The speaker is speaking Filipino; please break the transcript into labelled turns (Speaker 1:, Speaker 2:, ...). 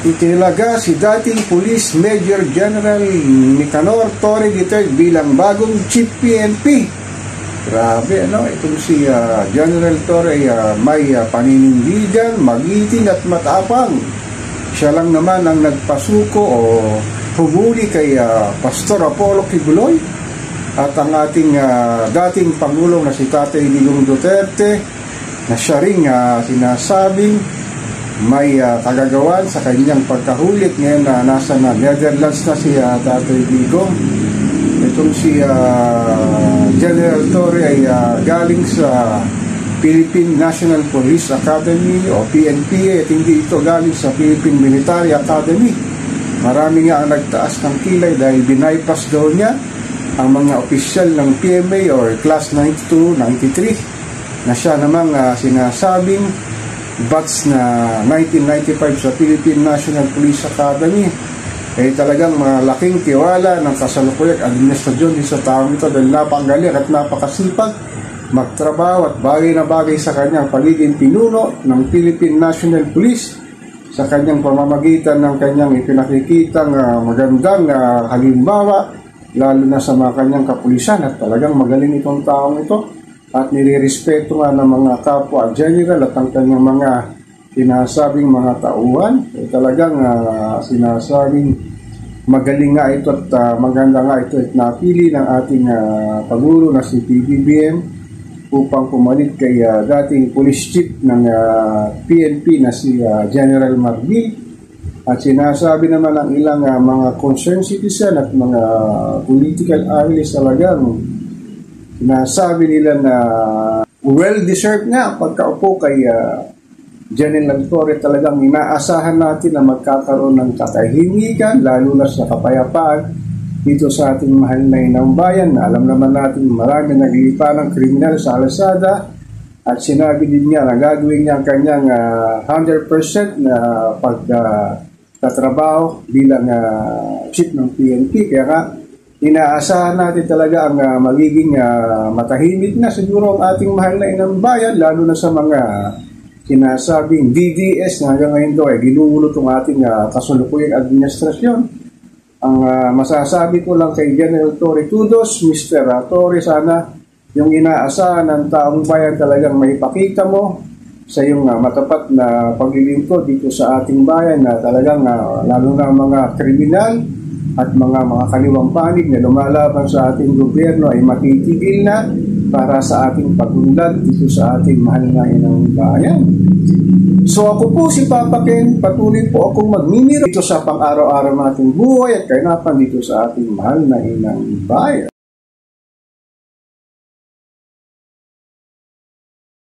Speaker 1: Itinaga si dating Police Major General Nicanor Torre III bilang bagong Chief PNP. Grabe, ano? Itong si General Torre may paninindigan, magiting at matapang. Siya lang naman ang nagpasuko o humuli kay Pastor Apollo Kibuloy at ang ating dating Pangulong na si Tatay Digong Duterte na siya ring sinasabing may kagagawan sa kanyang pagkahulit. Ngayon nasa Netherlands na si Tatay Digong. Itong si General Torre ay galing sa Philippine National Police Academy o PNP at hindi ito galing sa Philippine Military Academy. Marami nga ang nagtaas ng kilay dahil binaypass daw niya ang mga opisyal ng PMA or Class 92, 93 na siya namang sinasabing batch na 1995 sa Philippine National Police Academy. Talagang malaking tiwala ng kasalukuyang administrasyon sa taong ito dahil napakagaling at napakasipag magtrabaho at bagay na bagay sa kanyang pagiging pinuno ng Philippine National Police sa kanyang pamamagitan ng kanyang ipinakikitang magandang halimbawa lalo na sa mga kanyang kapulisan at talagang magaling itong taong ito at nirirespeto nga ng mga kapwa general at ang kanyang mga sinasabing mga tauhan. Talagang sinasabing magaling nga ito at maganda nga ito at napili ng ating Pangulo na si PBBM upang pumalit kay dating police chief ng PNP na si General Marbil. At sinasabi naman ng ilang mga concerned citizen at mga political analysts talagang sinasabi nila na well-deserved nga pagkaupo kay General Torre. Talagang inaasahan natin na magkakaroon ng katahimikan lalo na sa kapayapaan dito sa ating mahal na inang bayan. Alam naman natin marami naglilipa ng kriminal sa Lazada at sinabi din niya na gagawin niya ang kanyang 100% na pagtatrabaho bilang chief ng PNP. Kaya nga inaasahan natin talaga ang magiging matahimik na siguro ang ating mahal na inang bayan lalo na sa mga sinasabing DDS na hanggang ngayon daw ay ginuulot ang ating kasalukuyang administrasyon. Ang masasabi ko lang kay General Torre, kudos Mr. Torre, sana yung inaasahan ng taong bayan talagang maipakita mo sa iyong matapat na paglilingkod dito sa ating bayan na talagang lalo na mga kriminal at mga kaliwang panig na lumalaban sa ating gobyerno ay matitigil na para sa ating pagunlad dito sa ating mahal na inang bayan. So ako po si Papa Ken, patuloy po akong magniniro dito sa pang-araw-araw nating buhay at kainapan dito sa ating mahal na inang bayan.